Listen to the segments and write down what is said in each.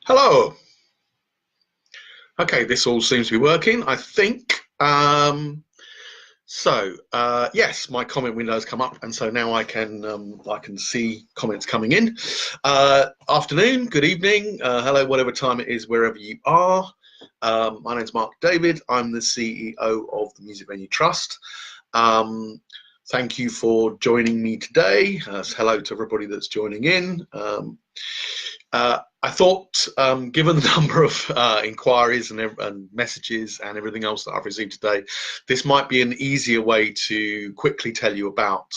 Hello. Okay, this all seems to be working, I think. Yes, my comment window has come up, and so now I can see comments coming in. Afternoon, good evening, hello, whatever time it is, wherever you are. My name's Mark David. I'm the CEO of the Music Venue Trust. Thank you for joining me today. Hello to everybody that's joining in. I thought, given the number of inquiries and messages and everything else that I've received today, this might be an easier way to quickly tell you about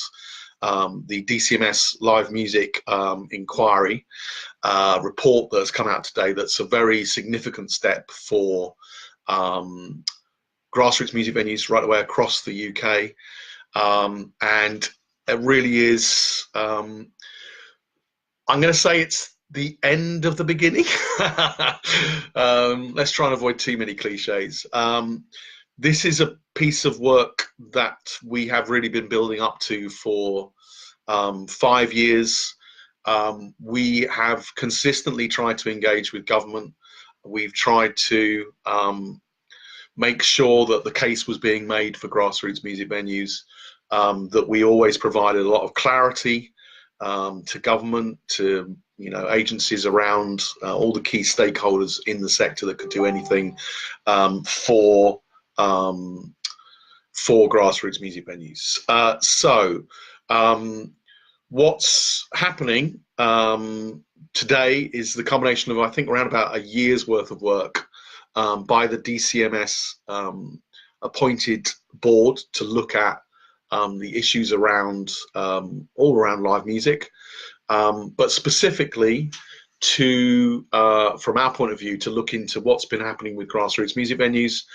the DCMS live music inquiry report that's come out today. That's a very significant step for grassroots music venues right away across the UK. And it really is, I'm going to say it's the end of the beginning. Let's try and avoid too many cliches. This is a piece of work that we have really been building up to for 5 years. We have consistently tried to engage with government. We've tried to make sure that the case was being made for grassroots music venues, that we always provided a lot of clarity to government, to agencies around, all the key stakeholders in the sector that could do anything for grassroots music venues. What's happening today is the combination of, I think, around about a year's worth of work by the DCMS appointed board to look at the issues around all around live music, but specifically to, from our point of view, to look into what's been happening with grassroots music venues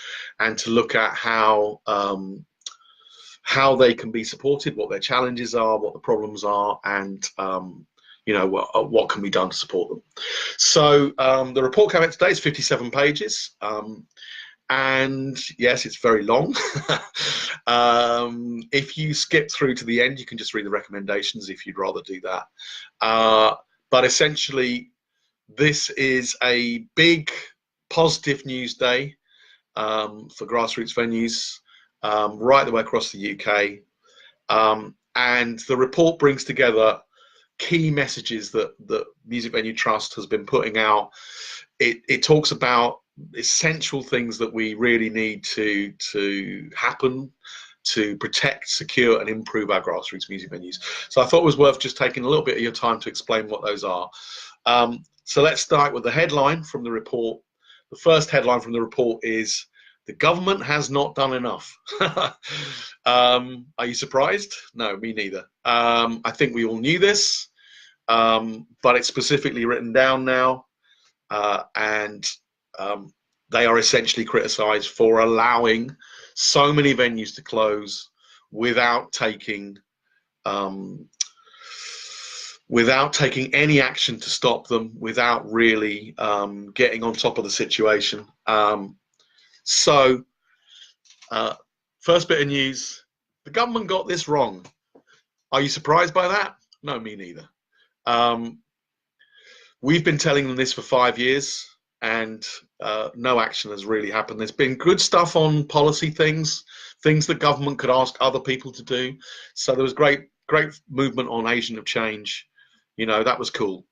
and to look at how they can be supported, what their challenges are, what the problems are, and what can be done to support them. So the report came out today. It's 57 pages. And yes, it's very long. If you skip through to the end, you can just read the recommendations if you'd rather do that. But essentially, this is a big positive news day for grassroots venues right the way across the UK. And the report brings together key messages that the Music Venue Trust has been putting out. It talks about essential things that we really need to happen to protect, secure, and improve our grassroots music venues. So I thought it was worth just taking a little bit of your time to explain what those are. So let's start with the headline from the report. The first headline from the report is, "The government has not done enough." Are you surprised? No, me neither. I think we all knew this, but it's specifically written down now, and they are essentially criticised for allowing so many venues to close without taking any action to stop them, without really getting on top of the situation. First bit of news: the government got this wrong. Are you surprised by that? No, me neither. We've been telling them this for 5 years, and no action has really happened. There's been good stuff on policy things that government could ask other people to do. So there was great movement on agent of change. That was cool.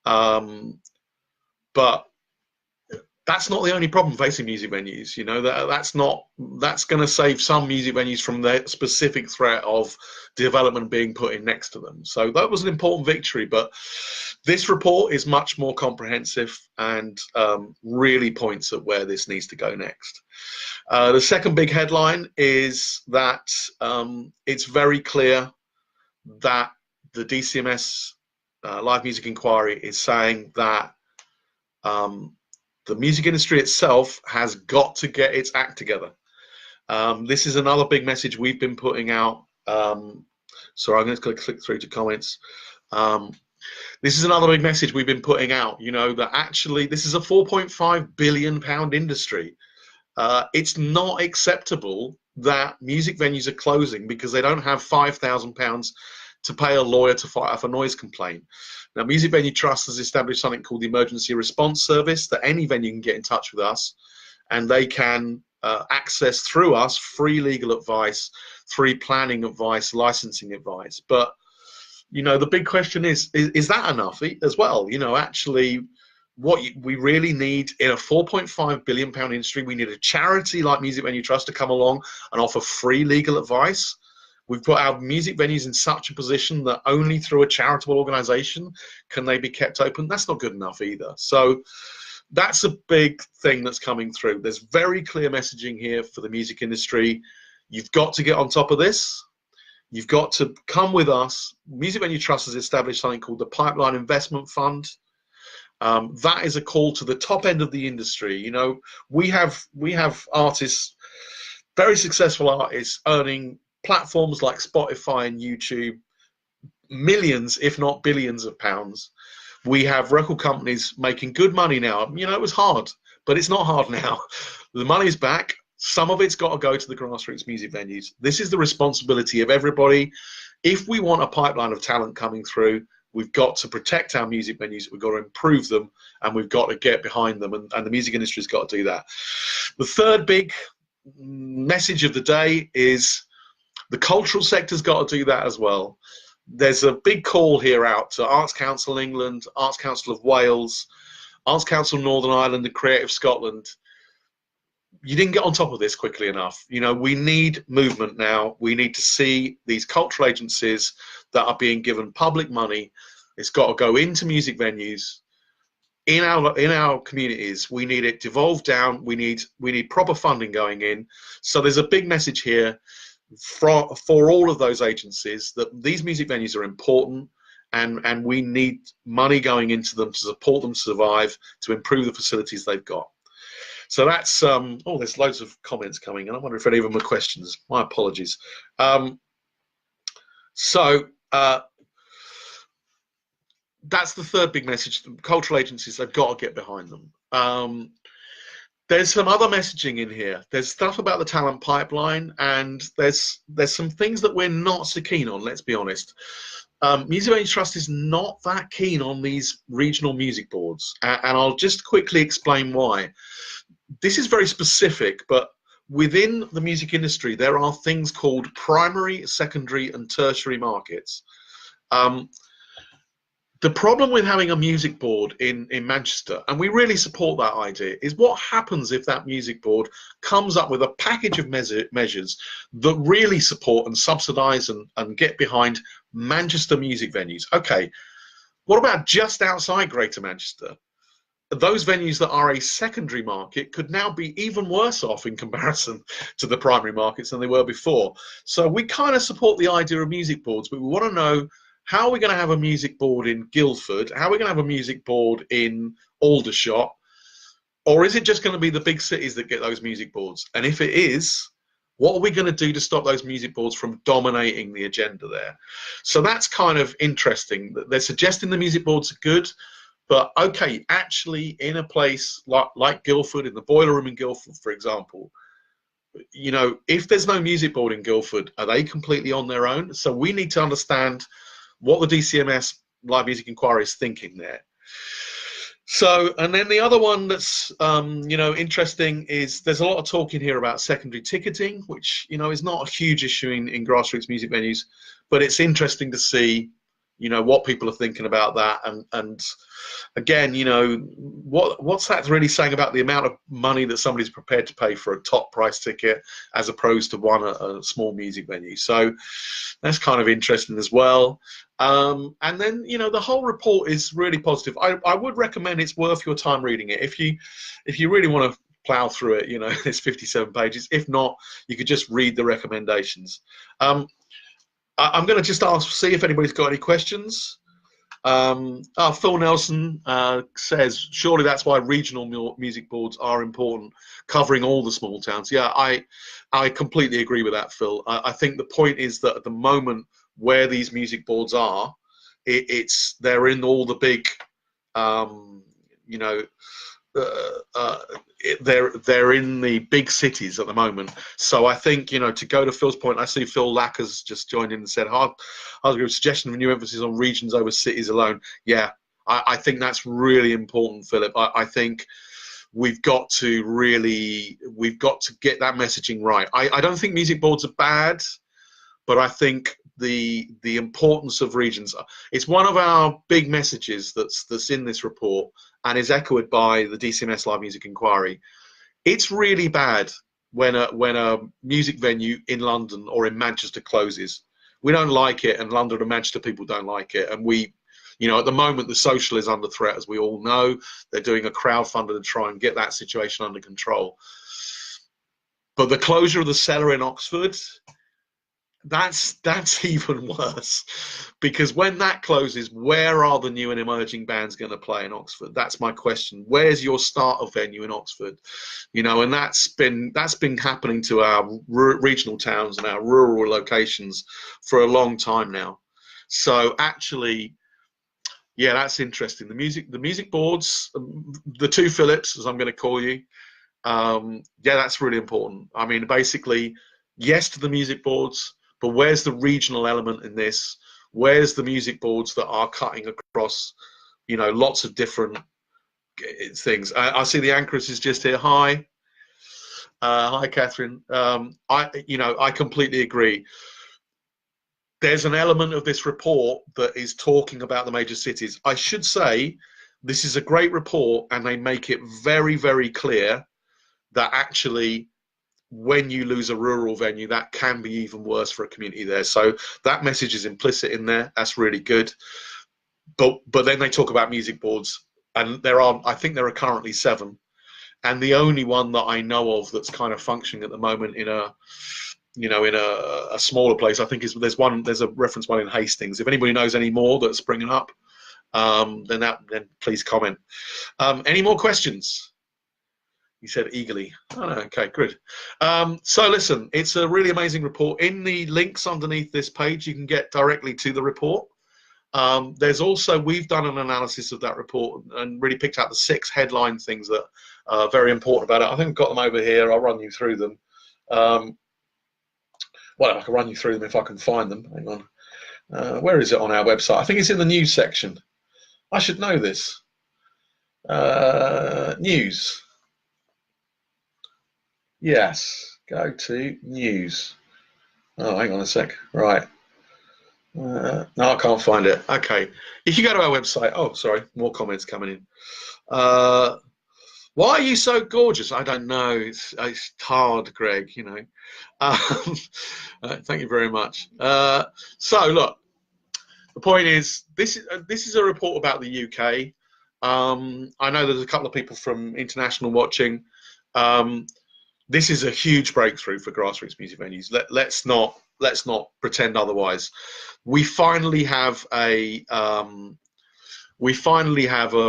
But that's not the only problem facing music venues. That's going to save some music venues from the specific threat of development being put in next to them. So that was an important victory, but this report is much more comprehensive and really points at where this needs to go next. The second big headline is that it's very clear that the DCMS live music inquiry is saying that the music industry itself has got to get its act together. This is another big message we've been putting out. Sorry, I'm going to click through to comments. This is another big message we've been putting out, that actually this is a £4.5 billion industry. It's not acceptable that music venues are closing because they don't have £5,000 to pay a lawyer to fight off a noise complaint. Now, Music Venue Trust has established something called the Emergency Response Service, that any venue can get in touch with us, and they can access through us free legal advice, free planning advice, licensing advice. But, you know, the big question is that enough as well? You know, actually, what we really need in a £4.5 billion industry, we need a charity like Music Venue Trust to come along and offer free legal advice. We've put our music venues in such a position that only through a charitable organisation can they be kept open. That's not good enough either. So that's a big thing that's coming through. There's very clear messaging here for the music industry. You've got to get on top of this. You've got to come with us. Music Venue Trust has established something called the Pipeline Investment Fund. That is a call to the top end of the industry. You know, we have artists, very successful artists, earning platforms like Spotify and YouTube millions, if not billions of pounds. We have record companies making good money now. You know, it was hard, but it's not hard now. The money's back. Some of it's got to go to the grassroots music venues. This is the responsibility of everybody. If we want a pipeline of talent coming through, we've got to protect our music venues, we've got to improve them, and we've got to get behind them, and the music industry's got to do that. The third big message of the day is the cultural sector's got to do that as well. There's a big call here out to Arts Council England, Arts Council of Wales, Arts Council Northern Ireland and Creative Scotland. You didn't get on top of this quickly enough. You know, we need movement now. We need to see these cultural agencies that are being given public money. It's got to go into music venues in our communities. We need it devolved down. We need proper funding going in. So there's a big message here for all of those agencies that these music venues are important, and we need money going into them to support them to survive, to improve the facilities they've got. So that's oh, there's loads of comments coming, and I wonder if any of them are questions. My apologies. That's the third big message. Cultural agencies, they've got to get behind them. There's some other messaging in here. There's stuff about the talent pipeline, and there's some things that we're not so keen on, let's be honest. Music Venue Trust is not that keen on these regional music boards, and I'll just quickly explain why. This is very specific, but within the music industry, there are things called primary, secondary, and tertiary markets. The problem with having a music board in Manchester, and we really support that idea, is what happens if that music board comes up with a package of measures that really support and subsidise and get behind Manchester music venues. Okay, what about just outside Greater Manchester? Those venues that are a secondary market could now be even worse off in comparison to the primary markets than they were before. So we kind of support the idea of music boards, but we want to know, how are we going to have a music board in Guildford? How are we going to have a music board in Aldershot? Or is it just going to be the big cities that get those music boards? And if it is, what are we going to do to stop those music boards from dominating the agenda there? So that's kind of interesting. They're suggesting the music boards are good, but okay, actually in a place like Guildford, in the Boiler Room in Guildford, for example, you know, if there's no music board in Guildford, are they completely on their own? So we need to understand what the DCMS Live Music Inquiry is thinking there. So, and then the other one that's you know, interesting is there's a lot of talk in here about secondary ticketing, which, you know, is not a huge issue in grassroots music venues, but it's interesting to see, you know, what people are thinking about that. And again, you know, what's that really saying about the amount of money that somebody's prepared to pay for a top price ticket as opposed to one at a small music venue? So that's kind of interesting as well. And then, you know, the whole report is really positive. I would recommend, it's worth your time reading it. If you really want to plow through it, you know, it's 57 pages. If not, you could just read the recommendations. I'm going to just see if anybody's got any questions. Phil Nelson says, surely that's why regional music boards are important, covering all the small towns. Yeah, I completely agree with that, Phil. I think the point is that at the moment where these music boards are, they're in all the big, you know, they're in the big cities at the moment. So I think, you know, to go to Phil's point, I see Phil Lacker's just joined in and said, hard suggestion of a new emphasis on regions over cities alone. Yeah, I think that's really important, Philip. I think we've got to get that messaging right. I don't think music boards are bad, but I think the importance of regions, it's one of our big messages that's in this report and is echoed by the DCMS Live Music Inquiry. It's really bad when a music venue in London or in Manchester closes. We don't like it, and London and Manchester people don't like it, and you know, at the moment, the Social is under threat, as we all know. They're doing a crowdfunder to try and get that situation under control. But the closure of the Cellar in Oxford, that's even worse, because when that closes, where are the new and emerging bands going to play in Oxford? That's my question. Where's your starter venue in Oxford? You know, and that's been happening to our regional towns and our rural locations for a long time now. So actually, yeah, that's interesting. The music boards, the two Philips, as I'm going to call you. Yeah, that's really important. I mean, basically, yes to the music boards, but where's the regional element in this? Where's the music boards that are cutting across, you know, lots of different things? I see the Anchoress is just here. Hi. Hi, Catherine. I completely agree. There's an element of this report that is talking about the major cities. I should say this is a great report, and they make it very, very clear that actually when you lose a rural venue, that can be even worse for a community there. So that message is implicit in there. That's really good. But then they talk about music boards, and I think there are currently 7. And the only one that I know of that's kind of functioning at the moment in a smaller place, I think there's a reference one in Hastings. If anybody knows any more that's springing up, then please comment. Any more questions? He said eagerly. Oh, no, okay, good. So listen, it's a really amazing report. In the links underneath this page, you can get directly to the report. There's also, we've done an analysis of that report and really picked out the 6 headline things that are very important about it. I think I've got them over here. I'll run you through them. Well, I can run you through them if I can find them. Hang on. Where is it on our website? I think it's in the news section. I should know this. News. Yes, go to news. Oh, hang on a sec. Right. No, I can't find it. Okay. If you go to our website, oh, sorry, more comments coming in. Why are you so gorgeous? I don't know. It's hard, Greg, you know. Thank you very much. So, look, the point is, this is a report about the UK. I know there's a couple of people from international watching. This is a huge breakthrough for grassroots music venues. Let's not pretend otherwise. We finally have a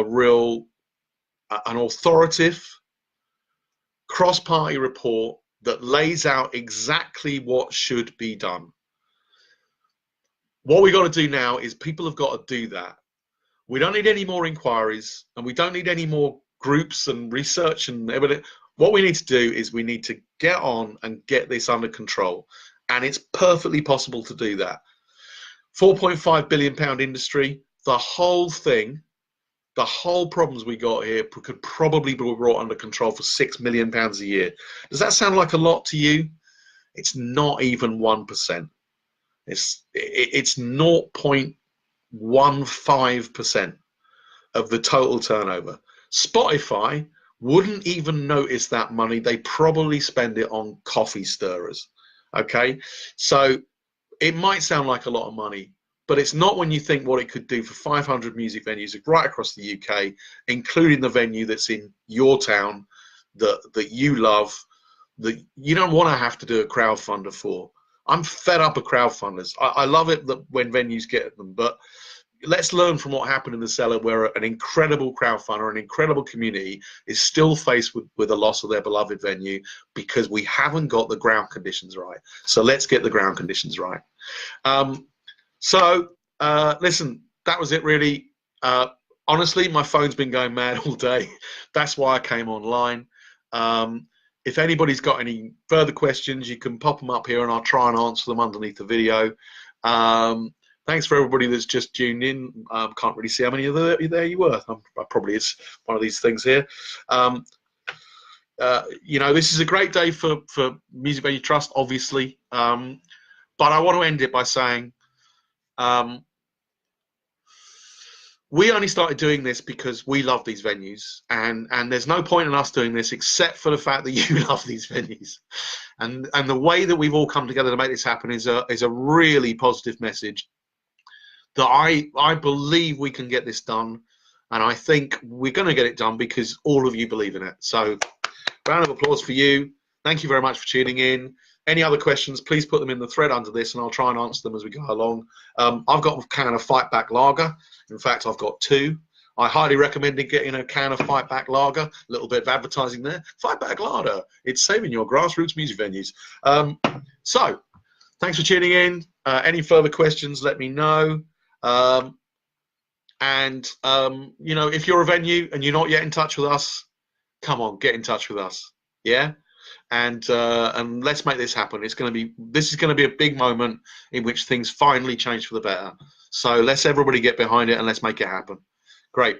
real an authoritative cross-party report that lays out exactly what should be done. What we got to do now is people have got to do that. We don't need any more inquiries, and we don't need any more groups and research and everything. What we need to do is we need to get on and get this under control, and it's perfectly possible to do that. £4.5 billion industry, the whole thing, the whole problems we got here could probably be brought under control for £6 million a year. Does that sound like a lot to you? It's not even 1%. It's 0.15% of the total turnover. Spotify wouldn't even notice that money. They probably spend it on coffee stirrers. Okay, so it might sound like a lot of money, but it's not when you think what it could do for 500 music venues right across the UK, including the venue that's in your town that you love, that you don't want to have to do a crowdfunder for. I'm fed up of crowdfunders. I love it that when venues get them, but let's learn from what happened in the Cellar, where an incredible crowdfunder, an incredible community is still faced with the loss of their beloved venue because we haven't got the ground conditions right. So let's get the ground conditions right. Listen, that was it really. honestly, my phone's been going mad all day. That's why I came online. If anybody's got any further questions, you can pop them up here and I'll try and answer them underneath the video. Thanks for everybody that's just tuned in. Can't really see how many of there you were. Probably it's one of these things here. You know, this is a great day for Music Venue Trust, obviously. But I want to end it by saying we only started doing this because we love these venues, and there's no point in us doing this except for the fact that you love these venues, and the way that we've all come together to make this happen is a really positive message that I believe we can get this done, and I think we're going to get it done because all of you believe in it. So round of applause for you. Thank you very much for tuning in. Any other questions, please put them in the thread under this and I'll try and answer them as we go along. I've got a can of Fight Back Lager. In fact, I've got 2. I highly recommend getting a can of Fight Back Lager. A little bit of advertising there. Fight Back Lager. It's saving your grassroots music venues. So, thanks for tuning in. Any further questions, let me know. You know, if you're a venue and you're not yet in touch with us, come on, get in touch with us. Yeah? And let's make this happen. This is going to be a big moment in which things finally change for the better. So let's everybody get behind it and let's make it happen. Great.